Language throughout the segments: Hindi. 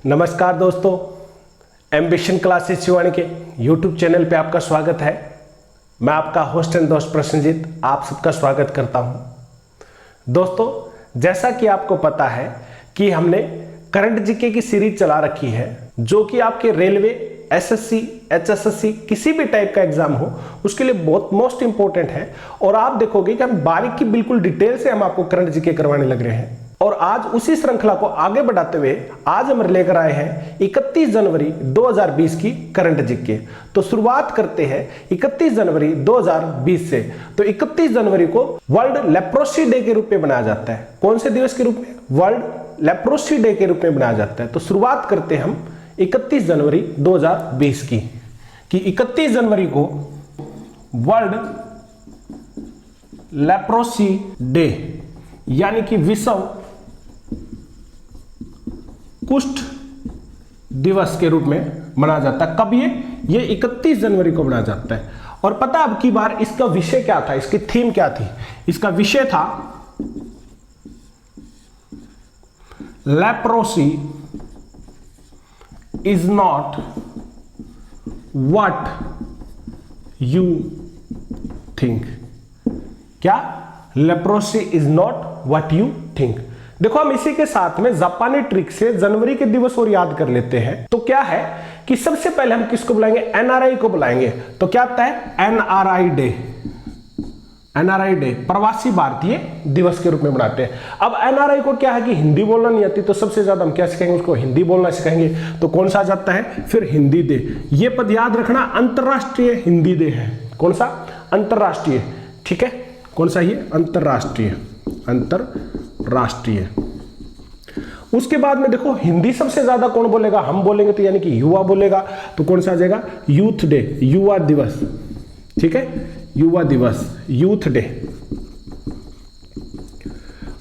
नमस्कार दोस्तों, एम्बिशन क्लासेस शिवानी के यूट्यूब चैनल पे आपका स्वागत है। मैं आपका होस्ट एंड दोस्त प्रसन्नजीत आप सबका स्वागत करता हूं। दोस्तों, जैसा कि आपको पता है कि हमने करंट जीके की सीरीज चला रखी है, जो कि आपके रेलवे, एसएससी, एचएसएससी किसी भी टाइप का एग्जाम हो उसके लिए बहुत मोस्ट इंपॉर्टेंट है। और आप देखोगे कि हम बारीकी बिल्कुल डिटेल से हम आपको करंट जीके करवाने लग रहे हैं। और आज उसी श्रृंखला को आगे बढ़ाते हुए आज हम लेकर आए हैं 31 जनवरी 2020 की करंट जीके। तो शुरुआत करते हैं 31 जनवरी 2020 से। तो 31 जनवरी को वर्ल्ड लेप्रोसी डे के रूप में मनाया जाता है। कौन से दिवस के रूप में? वर्ल्ड लेप्रोसी डे के रूप में मनाया जाता है। तो शुरुआत करते हैं हम 31 जनवरी 2020 की, कि 31 जनवरी को वर्ल्ड लेप्रोसी डे यानी कि विश्व कुष्ठ दिवस के रूप में मनाया जाता है। कब? ये 31 जनवरी को मनाया जाता है। और पता अब की बार इसका विषय क्या था, इसकी थीम क्या थी? इसका विषय था leprosy is not what you think. क्या? Leprosy is not what you think. देखो, हम इसी के साथ में जापानी ट्रिक से जनवरी के दिवस और याद कर लेते हैं। तो क्या है कि सबसे पहले हम किसको बुलाएंगे? एनआरआई को बुलाएंगे। तो क्या आता है? NRI day. एनआरआई डे प्रवासी भारतीय दिवस के रूप में मनाते हैं। अब एनआरआई को क्या है कि हिंदी बोलना नहीं आती, तो सबसे ज्यादा हम क्या सिखाएंगे उसको? हिंदी बोलना सिखाएंगे। तो कौन सा आ जाता है फिर? हिंदी डे। ये पद याद रखना, अंतरराष्ट्रीय हिंदी डे है। कौन सा? अंतरराष्ट्रीय। ठीक है, कौन सा? ये अंतरराष्ट्रीय। अंतरराष्ट्रीय। उसके बाद में देखो, हिंदी सबसे ज्यादा कौन बोलेगा? हम बोलेंगे, तो यानी कि युवा बोलेगा। तो कौन सा आ जाएगा? यूथ डे, युवा दिवस। ठीक है, युवा दिवस, यूथ डे।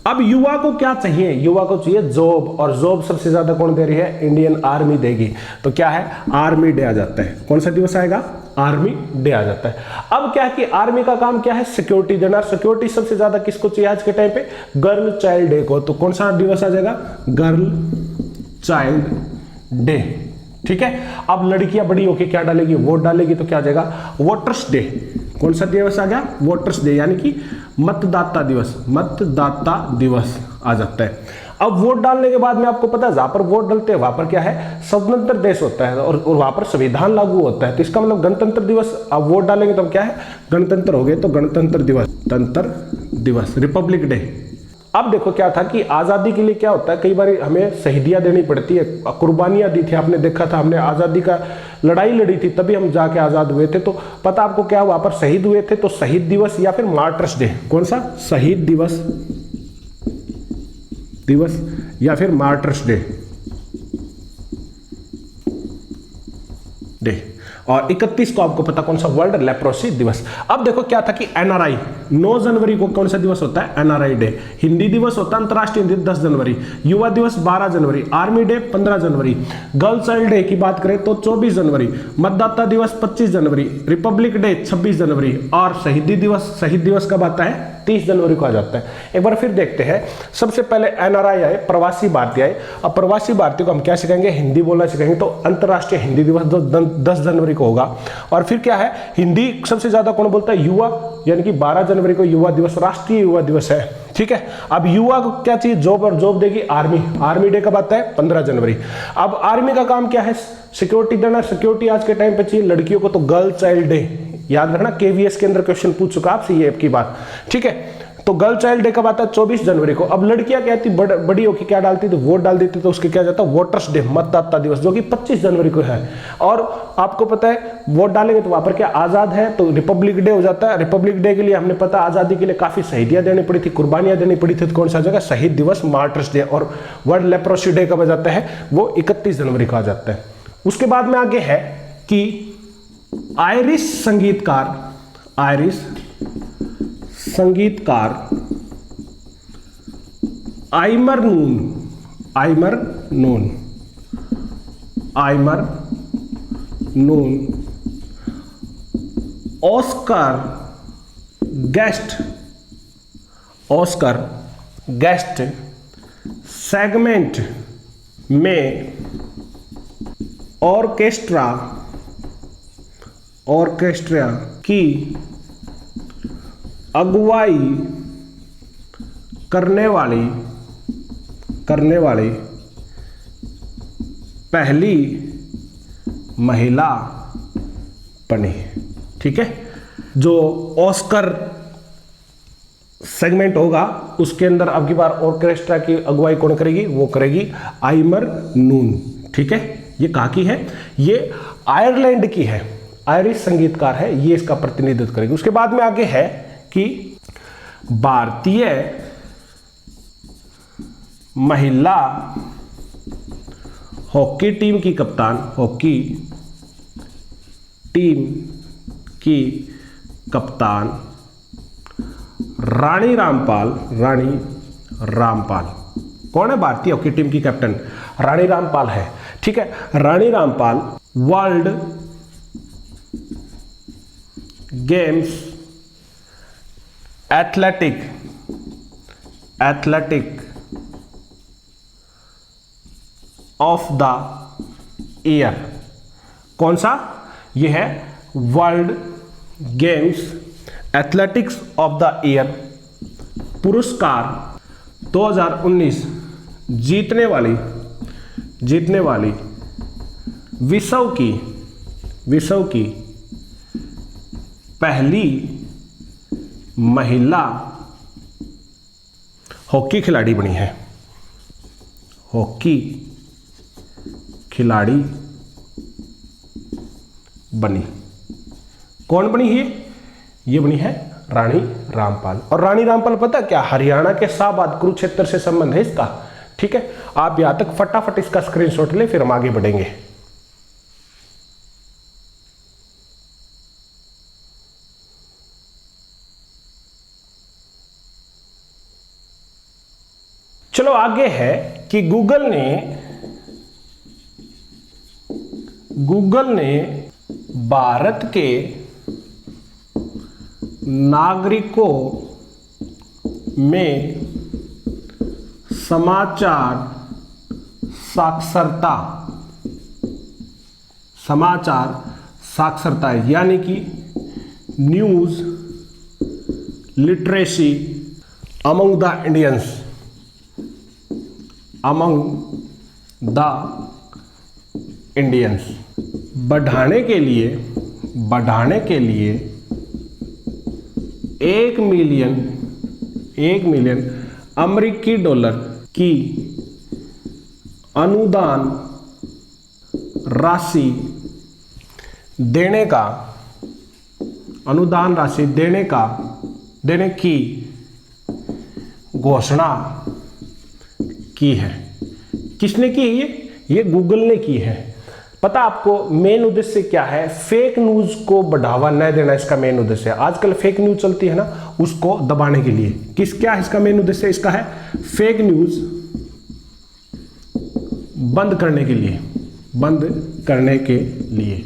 अब युवा को क्या चाहिए? युवा को चाहिए जॉब, और जॉब सबसे ज्यादा कौन दे रही है? इंडियन आर्मी देगी। तो क्या है? आर्मी डे आ जाता है। कौन सा दिवस आएगा? आर्मी डे आ जाता है। अब क्या है कि आर्मी का काम क्या है? सिक्योरिटी देना। सिक्योरिटी सबसे ज्यादा किसको चाहिए आज के टाइम पे? गर्ल चाइल्ड डे को। तो कौन सा दिवस आ जाएगा? Girl child day. ठीक है, अब लड़कियां बड़ी होकर क्या डालेगी? वोट डालेगी। तो क्या आ जाएगा? Voters day. कौन सा दिवस आ गया? वोटर्स डे, यानी कि मतदाता दिवस। मतदाता दिवस आ जाता है। अब वोट डालने के बाद में आपको पता है, जहां पर वोट डालते हैं वहां पर क्या है? स्वतंत्र देश होता है और वहां पर संविधान लागू होता है। तो इसका मतलब गणतंत्र दिवस। अब वोट डालेंगे तो क्या है? गणतंत्र हो गए। तो गणतंत्र दिवस, तंत्र दिवस, रिपब्लिक डे। अब देखो क्या था कि आजादी के लिए क्या होता है, कई बार हमें शहीदियां देनी पड़ती है, कुर्बानियां दी थी। आपने देखा था, हमने आजादी का लड़ाई लड़ी थी, तभी हम जाके आजाद हुए थे। तो पता आपको क्या वहां पर शहीद हुए थे? तो शहीद दिवस या फिर मार्टर्स डे। कौन सा? शहीद दिवस या फिर मार्टर्स डे। और 31 को आपको पता कौन सा? वर्ल्ड लेप्रोसी दिवस। अब देखो क्या था कि एनआरआई 9 जनवरी को कौन सा दिवस होता है? NRI day. हिंदी दिवस होता है अंतरराष्ट्रीय हिंदी 10 जनवरी। युवा दिवस 12 जनवरी। आर्मी डे 15 जनवरी। गर्ल चाइल्ड डे की बात करें तो 24 जनवरी। मतदाता दिवस 25 जनवरी। रिपब्लिक डे 26 जनवरी। और शहीद दिवस कब आता है? 30 जनवरी को आ जाता है। एक बार फिर देखते हैं। सबसे पहले एनआरआई आए, प्रवासी भारतीय आए। अब प्रवासी भारतीय को हम क्या सिखाएंगे? हिंदी बोलना सिखाएंगे। तो अंतरराष्ट्रीय हिंदी दिवस 10 जनवरी को होगा। और फिर क्या है? हिंदी सबसे ज्यादा कौन बोलता है? युवा, यानी कि 12 जनवरी को युवा दिवस, राष्ट्रीय युवा दिवस है। ठीक है, अब युवा को क्या चाहिए? जॉब, और जॉब देगी आर्मी। आर्मी डे कब आता है? 15 जनवरी। अब आर्मी का काम क्या है? सिक्योरिटी देना। सिक्योरिटी आज के टाइम पे चाहिए लड़कियों को। तो गर्ल चाइल्ड डे याद रखना, केवीएस के अंदर क्वेश्चन पूछ चुका आपसे ये की बात। ठीक है, तो गर्ल चाइल्ड डे कब आता है? 24 जनवरी को। अब लड़कियां क्या थी? बड़ी होकर क्या डालती? तो वोट डाल देती। तो उसके क्या जाता है? वोटर्स डे, मतदाता दिवस, जो कि 25 जनवरी को है। और आपको पता है वोट डालेंगे तो वहां पर क्या आजाद है, तो रिपब्लिक डे हो जाता है। रिपब्लिक डे के लिए हमने पता आजादी के लिए काफी शहीदियां देनी पड़ी थी, कुर्बानियां देनी पड़ी थी। तो कौन सा जगह? शहीद दिवस, मार्टर्स डे। और वर्ल्ड लेप्रोसी डे कब आ जाता है? वो 31 जनवरी को आ जाता है। उसके बाद में आगे है कि आयरिश संगीतकार आइमर नून ऑस्कर गेस्ट सेगमेंट में ऑर्केस्ट्रा की अगुवाई करने वाली पहली महिला बनी। ठीक है, जो ऑस्कर सेगमेंट होगा उसके अंदर अब की बार ऑर्केस्ट्रा की अगुवाई कौन करेगी? वो करेगी आइमर नून। ठीक है, ये कहाँ की है? ये आयरलैंड की है, आयरिश संगीतकार है, ये इसका प्रतिनिधित्व करेगी। उसके बाद में आगे है कि भारतीय महिला हॉकी टीम की कप्तान रानी रामपाल। कौन है भारतीय हॉकी टीम की कैप्टन? रानी रामपाल है। ठीक है, Rani Rampal world games athletic of the year. कौन सा? ये है world games athletics of the year पुरस्कार 2019 जीतने वाली विश्व की पहली महिला हॉकी खिलाड़ी बनी है। हॉकी खिलाड़ी बनी। कौन बनी है? ये बनी है रानी रामपाल। और रानी रामपाल पता क्या? हरियाणा के शाहबाद कुरुक्षेत्र से संबंध है इसका। ठीक है, आप यहां तक फटाफट इसका स्क्रीनशॉट ले, फिर हम आगे बढ़ेंगे। चलो आगे है कि गूगल ने भारत के नागरिकों में समाचार साक्षरता यानी कि news literacy among the Indians बढ़ाने के लिए 1 मिलियन अमेरिकी डॉलर की अनुदान राशि देने की घोषणा की है। किसने की है? ये गूगल ने की है। पता आपको मेन उद्देश्य क्या है? फेक न्यूज को बढ़ावा न देना इसका मेन उद्देश्य है। आजकल फेक न्यूज चलती है ना, उसको दबाने के लिए। क्या है इसका मेन उद्देश्य? इसका है फेक न्यूज बंद करने के लिए।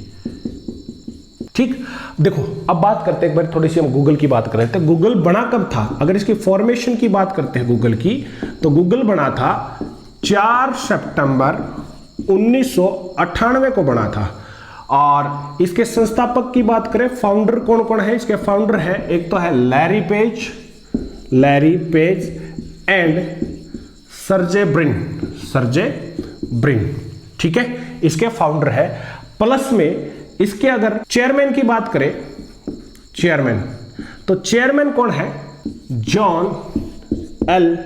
ठीक, देखो अब बात करते हैं एक बार थोड़ी सी हम गूगल की बात करें। तो गूगल बना कब था? अगर इसकी फॉर्मेशन की बात करते हैं गूगल की, तो गूगल बना था 4 सितंबर 1998 को बना था। और इसके संस्थापक की बात करें, फाउंडर कौन कौन है? इसके फाउंडर है, एक तो है Larry page and Sergey Brin. ठीक है, इसके फाउंडर है। प्लस में इसके अगर चेयरमैन की बात करें, तो चेयरमैन कौन है? जॉन एन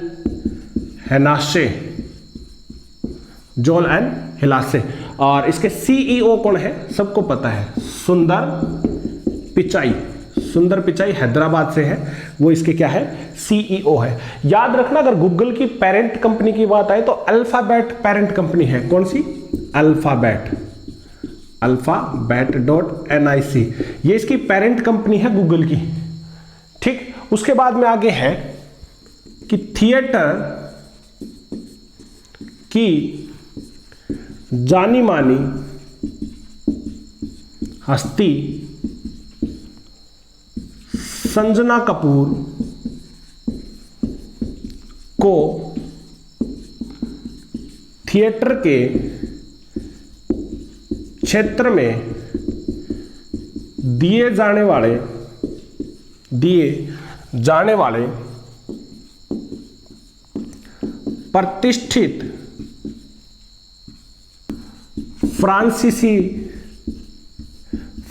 हिलासे। और इसके सीईओ कौन है? सबको पता है, सुंदर पिचाई हैदराबाद से है, वो इसके क्या है? सीईओ है। याद रखना, अगर गूगल की पेरेंट कंपनी की बात आए तो अल्फाबेट पेरेंट कंपनी है। कौन सी? अल्फाबेट.nic, ये इसकी पेरेंट कंपनी है गूगल की। ठीक, उसके बाद में आगे है कि थिएटर की जानी मानी हस्ती संजना कपूर को थिएटर के क्षेत्र में दिए जाने वाले प्रतिष्ठित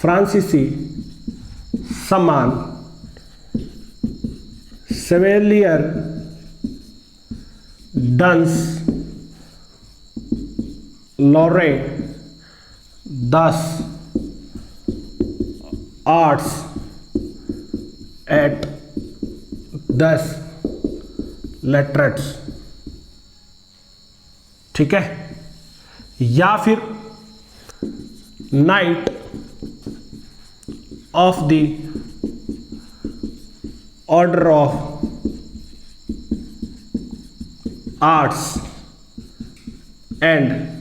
फ्रांसीसी सम्मान सेवेलियर डंस लॉरे 10 आर्ट्स एट 10 लेटरेट्स, ठीक है, या फिर night of the order of arts and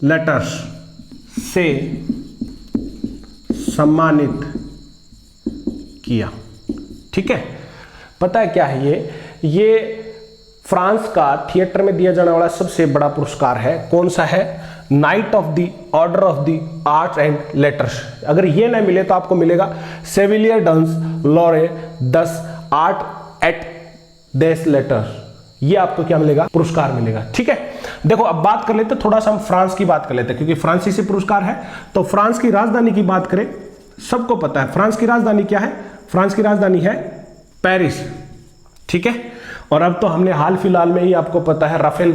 letters से सम्मानित किया, ठीक है। पता है क्या है ये फ्रांस का थिएटर में दिया जाने वाला सबसे बड़ा पुरस्कार है। कौन सा है? Night of the order of the arts and letters. अगर ये ना मिले तो आपको मिलेगा सेविलियर डंस लॉरे 10 आर्ट एट 10 लेटर्स, ये आपको क्या मिलेगा? पुरस्कार मिलेगा, ठीक है। देखो अब बात कर लेते, थोड़ा सा हम फ्रांस की बात कर लेते हैं, क्योंकि फ्रांसीसी पुरस्कार है। तो फ्रांस की राजधानी की बात करें, सबको पता है फ्रांस की राजधानी क्या है? फ्रांस की राजधानी है पेरिस, ठीक है। और अब तो हमने हाल फिलहाल में ही आपको पता है राफेल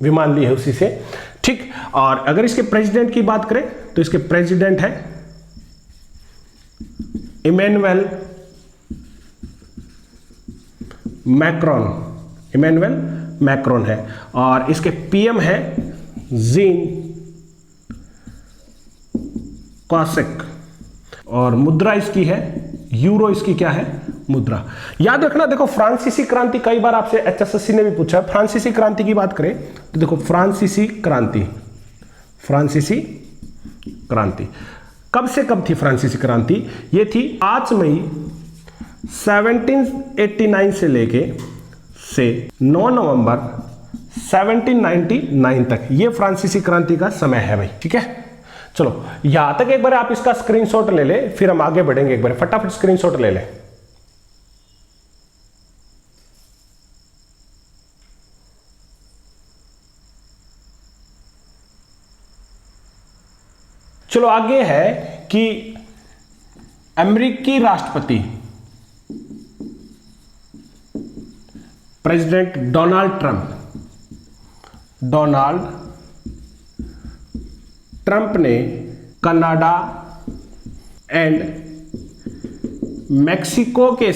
विमान ली है उसी से, ठीक। और अगर इसके प्रेसिडेंट की बात करें तो इसके प्रेसिडेंट है इमैनुअल मैक्रोन है, और इसके पीएम है जीन कॉसेक, और मुद्रा इसकी है यूरो, इसकी क्या है? मुद्रा। याद रखना, देखो फ्रांसीसी क्रांति कई बार आपसे एचएसएससी ने भी पूछा है। फ्रांसीसी क्रांति की बात करें तो देखो फ्रांसीसी क्रांति कब से कब थी? फ्रांसीसी क्रांति ये थी 5 मई 1789 से लेके 9 नवंबर 1799 तक, ये फ्रांसीसी क्रांति का समय है भाई, ठीक है। चलो यहां तक एक बार आप इसका स्क्रीनशॉट ले ले, फिर हम आगे बढ़ेंगे। एक बार फटाफट स्क्रीनशॉट ले ले। चलो आगे है कि अमेरिकी राष्ट्रपति प्रेसिडेंट डोनाल्ड ट्रंप ने कनाडा एंड मेक्सिको के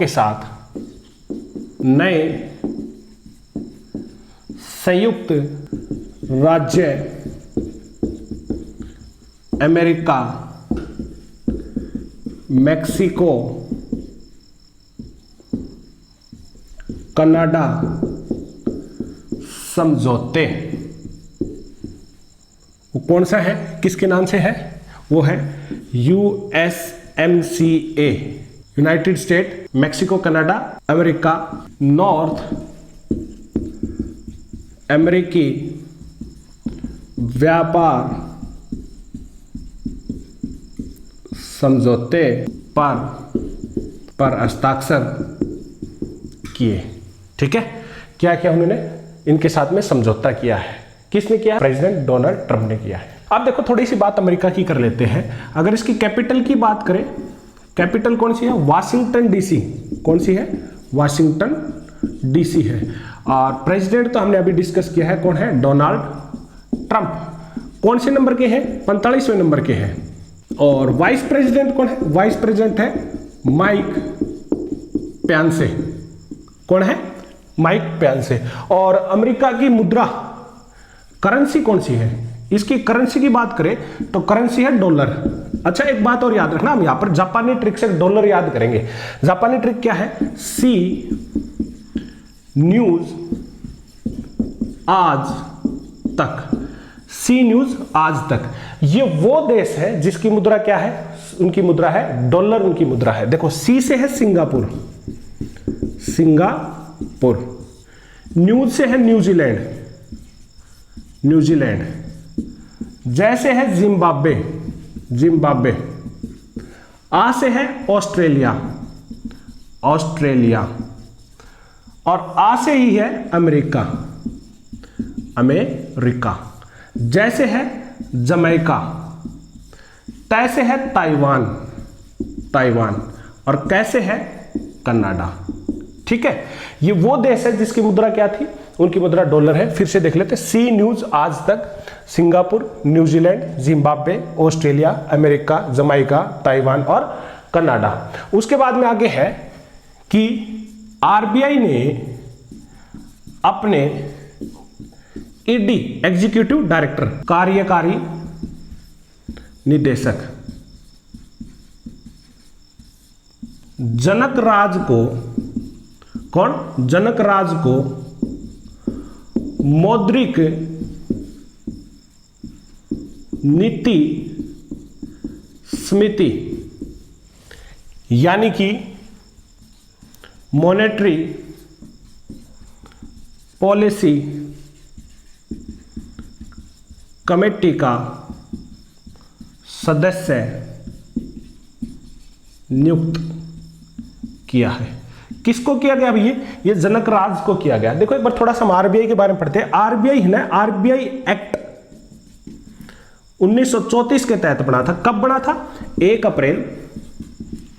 साथ नए संयुक्त राज्य अमेरिका मेक्सिको कनाडा समझौते, वो कौन सा है? किसके नाम से है? वो है USMCA, United state Mexico Canada America north अमेरिकी व्यापार समझौते पर हस्ताक्षर किए, ठीक है। क्या क्या उन्होंने इनके साथ में समझौता किया है? किसने किया? प्रेसिडेंट डोनाल्ड ट्रंप ने किया है। अब देखो थोड़ी सी बात अमेरिका की कर लेते हैं। अगर इसकी कैपिटल की बात करें, कैपिटल कौन सी है? Washington DC. कौन सी है? वाशिंगटन डीसी है। और प्रेसिडेंट तो हमने अभी डिस्कस किया है, कौन है? Donald Trump. कौन से नंबर के हैं? 45वें नंबर के हैं। और वाइस प्रेसिडेंट कौन है? वाइस प्रेसिडेंट है माइक पेंस। कौन है? Mike Pence. और अमेरिका की मुद्रा करेंसी कौन सी है? इसकी करेंसी की बात करें तो करेंसी है डॉलर। अच्छा एक बात और याद रखना, हम यहां पर जापानी ट्रिक से डॉलर याद करेंगे। जापानी ट्रिक क्या है? सी न्यूज आज तक। सी न्यूज आज तक, ये वो देश है जिसकी मुद्रा क्या है? उनकी मुद्रा है डॉलर, उनकी मुद्रा है। देखो सी से है सिंगापुर, न्यूज से है न्यूजीलैंड, न्यूजीलैंड, जैसे है जिम्बाब्वे, जिम्बाब्वे, आ से है ऑस्ट्रेलिया, ऑस्ट्रेलिया, और आ से ही है अमेरिका, अमेरिका, जैसे है जमैका, तैसे है ताइवान, ताइवान, और कैसे है कनाडा। ठीक है, ये वो देश है जिसकी मुद्रा क्या थी, उनकी मुद्रा डॉलर है। फिर से देख लेते, सी न्यूज आज तक, Singapore, New Zealand, Zimbabwe, Australia, America, Jamaica, Taiwan और कनाडा। उसके बाद में आगे है कि आरबीआई ने अपने ईडी, एग्जीक्यूटिव डायरेक्टर, कार्यकारी निदेशक जनक राज को, कौन, जनक राज को मौद्रिक नीति समिति यानी कि मॉनेटरी पॉलिसी कमेटी का सदस्य नियुक्त किया है। किसको किया गया भैया, ये जनक राज को किया गया। देखो एक बार थोड़ा सा हम आरबीआई के बारे में पढ़ते हैं। आरबीआई है ना, आरबीआई एक्ट 1934 के तहत बना था। कब बना था, 1 अप्रैल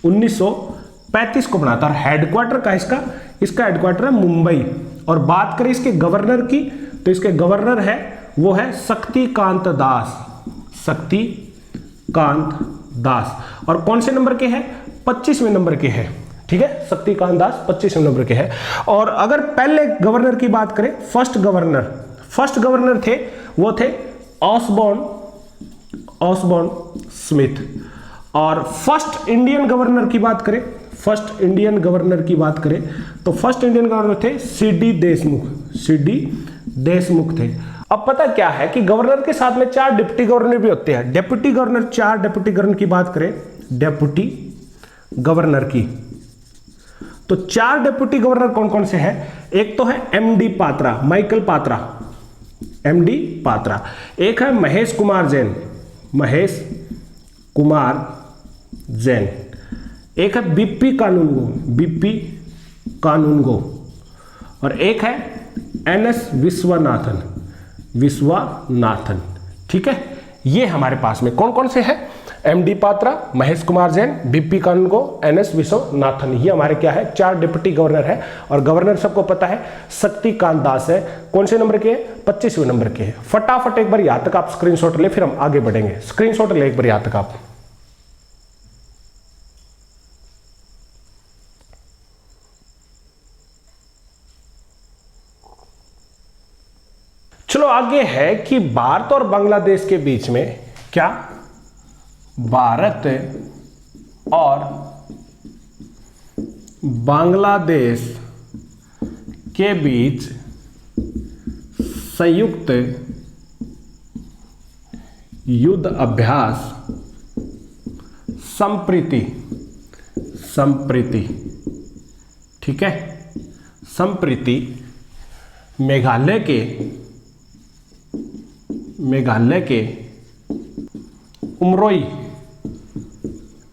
1935 को बना था। और हेडक्वार्टर का इसका हेडक्वार्टर है मुंबई। और बात करें इसके गवर्नर की, तो इसके गवर्नर है, वो है शक्तिकांत दास, शक्तिकांत दास। और कौन से नंबर के हैं, 25वें नंबर के हैं। ठीक है, शक्तिकांत दास 25वें नंबर के हैं। और अगर पहले गवर्नर की बात करें, फर्स्ट गवर्नर थे, वो थे ऑसबॉर्न स्मिथ। और फर्स्ट इंडियन गवर्नर की बात करें, तो फर्स्ट इंडियन गवर्नर थे सीडी देशमुख थे। अब पता क्या है कि गवर्नर के साथ में 4 डिप्टी गवर्नर भी होते हैं। डेप्यूटी गवर्नर, 4 डेप्यूटी गवर्नर की बात करें, डेप्यूटी गवर्नर की, तो 4 डेप्यूटी गवर्नर कौन कौन से हैं? एक तो है MD Patra, Michael Patra, MD Patra. एक है महेश कुमार जैन। एक है बीपी कानूनगो, और एक है एनएस विश्वनाथन। ठीक है, ये हमारे पास में कौन कौन से हैं? एमडी पात्रा, महेश कुमार जैन, बीपी कानूनगो, एनएस विश्वनाथन। ये हमारे क्या है, 4 डिप्टी गवर्नर है। और गवर्नर सबको पता है शक्तिकांत दास है। कौन से नंबर के? 25वें नंबर के हैं। फटाफट एक बार यहाँ तक आप स्क्रीनशॉट ले, फिर हम आगे बढ़ेंगे। स्क्रीनशॉट ले एक बार यहाँ तक आप। चलो आगे है कि भारत और बांग्लादेश के बीच में क्या, भारत और बांग्लादेश के बीच संयुक्त युद्ध अभ्यास संप्रीति, ठीक है, संप्रीति मेघालय के उमरोई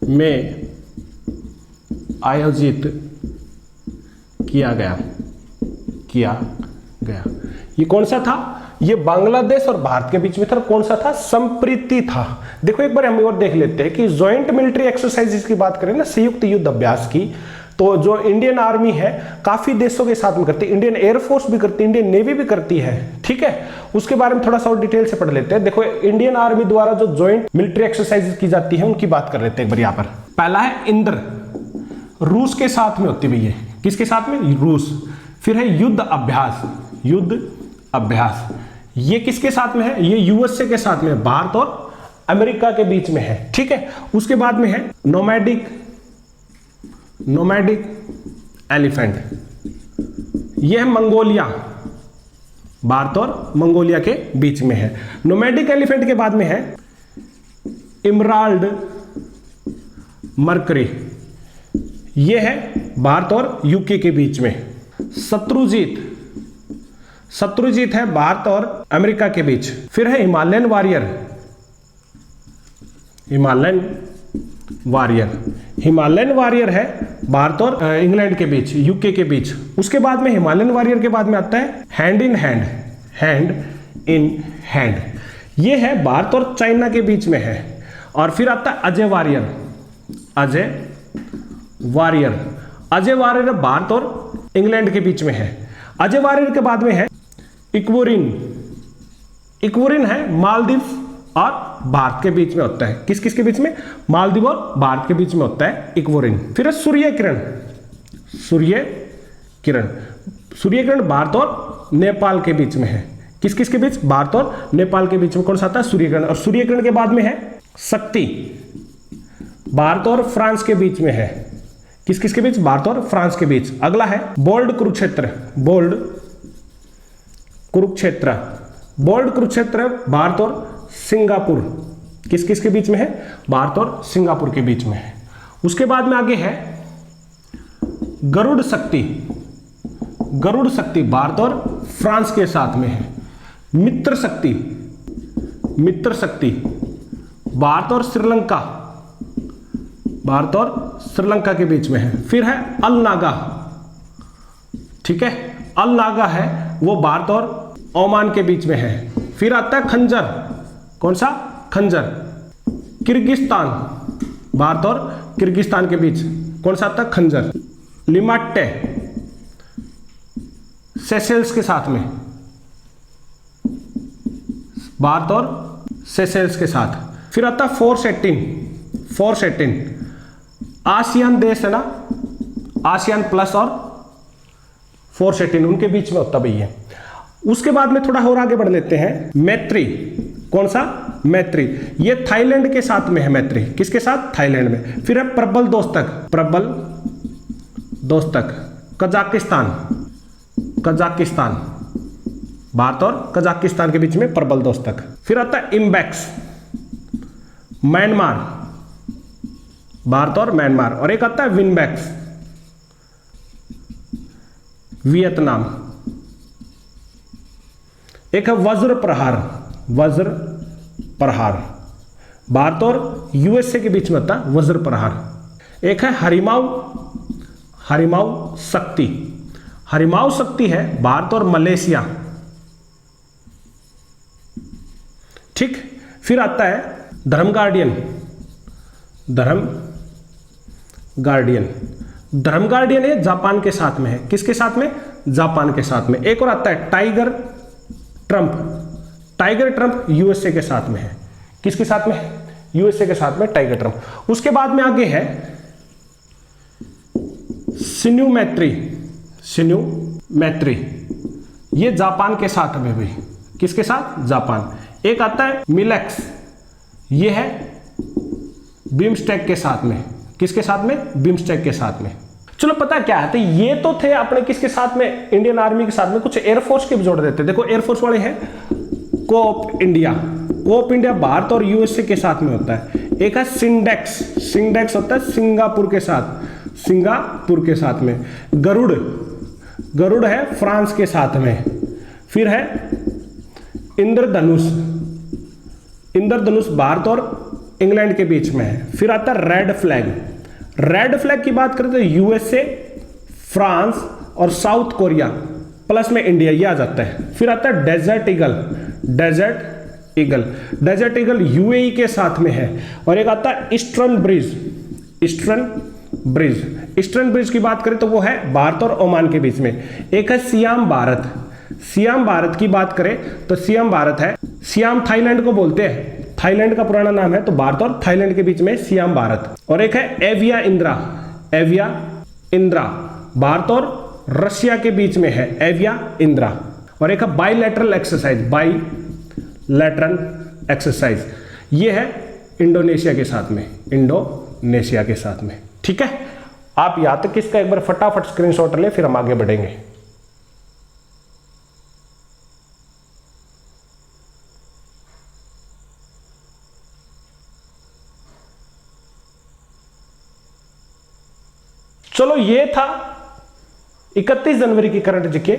में आयोजित किया गया। ये कौन सा था? ये बांग्लादेश और भारत के बीच में था। कौन सा था? संप्रीति था। देखो एक बार हम और देख लेते हैं कि जॉइंट मिलिट्री एक्सरसाइजेज की बात करें ना, संयुक्त युद्ध अभ्यास की, तो जो इंडियन आर्मी है काफी देशों के साथ में करती है, इंडियन एयरफोर्स भी करती है, इंडियन नेवी भी करती है। ठीक है, उसके बारे में थोड़ा सा और डिटेल से पढ़ लेते हैं। देखो इंडियन आर्मी द्वारा जो जॉइंट मिलिट्री एक्सरसाइजेज की जाती है उनकी बात कर लेते हैं एक बार यहाँ पर। पहला है इंद्र, रूस के साथ में होती है भैया। किसके साथ में? रूस। फिर है युद्ध अभ्यास, ये किसके साथ में है? ये यूएसए के साथ में, भारत और अमेरिका के बीच में है। ठीक है, उसके बाद में है नोमैडिक एलिफेंट, ये है मंगोलिया, भारत और मंगोलिया के बीच में है। नोमैडिक एलिफेंट के बाद में है इमराल्ड मर्करी, ये है भारत और यूके के बीच में। शत्रुजीत है भारत और अमेरिका के बीच। फिर है हिमालयन वॉरियर, हिमालयन वॉरियर है भारत और इंग्लैंड के बीच, यूके के बीच। उसके बाद में हिमालयन वॉरियर के बाद में आता है हैंड इन हैंड, ये है भारत और चाइना के बीच में है। और फिर आता है अजय वॉरियर भारत और इंग्लैंड के बीच में है। अजय वॉरियर के बाद में है इक्वोरिन है मालदीव और भारत के बीच में होता है। किस किस के बीच में? मालदीव और भारत के बीच में होता है इक्वोरिन। फिर है सूर्य किरण भारत और नेपाल के बीच में है। किस किस के बीच? भारत और नेपाल के बीच में कौन सा आता है? सूर्य किरण। और सूर्य किरण के बाद में है शक्ति, भारत और फ्रांस के बीच में है। किस किस के बीच? भारत और फ्रांस के बीच। अगला है बोल्ड कुरुक्षेत्र भारत और सिंगापुर। किस किस के बीच में है? भारत और सिंगापुर के बीच में है। उसके बाद में आगे है गरुड़ शक्ति भारत और फ्रांस के साथ में है। मित्र शक्ति भारत और श्रीलंका के बीच में है। फिर है अल नागा, ठीक है, अल नागा है वो भारत और ओमान के बीच में है। फिर आता है खंजर, कौन सा? खंजर, किर्गिस्तान, भारत और किर्गिस्तान के बीच कौन सा आता है? खंजर। लिमाट्टे सेशेल्स के साथ में, भारत और सेशेल्स के साथ। फिर आता है फोरसेटीन, आसियान देश है ना, आसियान प्लस और फोरसेटीन उनके बीच में होता भैया। उसके बाद में थोड़ा और आगे बढ़ लेते हैं। मैत्री, कौन सा? मैत्री, ये थाईलैंड के साथ में है। मैत्री किसके साथ? थाईलैंड में। फिर है प्रबल दोस्तक कजाकिस्तान, भारत और कजाकिस्तान के बीच में प्रबल दोस्तक। फिर आता है इम्बैक्स, म्यांमार, भारत और म्यांमार। और एक आता है विनबैक्स, वियतनाम। एक है वज्र प्रहार, भारत और यूएसए के बीच में होता है वज्र प्रहार। एक है हरिमाऊ शक्ति है भारत और मलेशिया, ठीक। फिर आता है धर्म गार्डियन है जापान के साथ में है। किसके साथ में? जापान के साथ में। एक और आता है टाइगर ट्रंप यूएसए के साथ में है। किसके साथ में है? यूएसए के साथ में टाइगर ट्रंप। उसके बाद में आगे है सिन्यू मैत्री, ये जापान के साथ में भी। किसके साथ? जापान। एक आता है मिलेक्स, ये है बिम्स्टेक के साथ में। किसके साथ में? बिम्स्टेक के साथ में। चलो पता क्या है, तो ये तो थे अपने किसके साथ में? इंडियन आर्मी के साथ में। कुछ एयरफोर्स के भी जोड़ देते। देखो एयरफोर्स वाले हैं कोप इंडिया भारत और यूएसए के साथ में होता है। एक है सिंडेक्स होता है सिंगापुर के साथ में। गरुड़ है फ्रांस के साथ में। फिर है इंद्रधनुष भारत और इंग्लैंड के बीच में है। फिर आता है रेड फ्लैग की बात करें तो यूएसए, फ्रांस और साउथ कोरिया प्लस में इंडिया, ये आ जाता है। फिर आता है डेजर्ट ईगल यूएई के साथ में है। और एक आता है ईस्टर्न ब्रिज की बात करें तो वो है भारत और ओमान के बीच में। एक है सियाम भारत की बात करें तो सियाम भारत है। सियाम थाईलैंड को बोलते हैं, थाईलैंड का पुराना नाम है, तो भारत और थाईलैंड के बीच में सियाम भारत। और एक है एविया इंद्रा भारत और रशिया के बीच में है एविया इंद्रा। और एक है बाइलैटरल एक्सरसाइज, ये है इंडोनेशिया के साथ में, ठीक है। आप यहां तक इसका एक बार फटाफट स्क्रीनशॉट ले, फिर हम आगे बढ़ेंगे। चलो ये था 31 जनवरी की करंट जीके।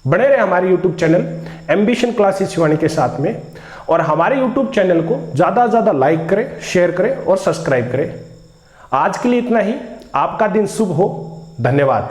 बने रहे हमारे YouTube channel ambition classes Shivani के साथ में, और हमारे यूट्यूब चैनल को ज़्यादा से ज़्यादा लाइक करें, शेयर करें और सब्सक्राइब करें। आज के लिए इतना ही। आपका दिन शुभ हो। धन्यवाद।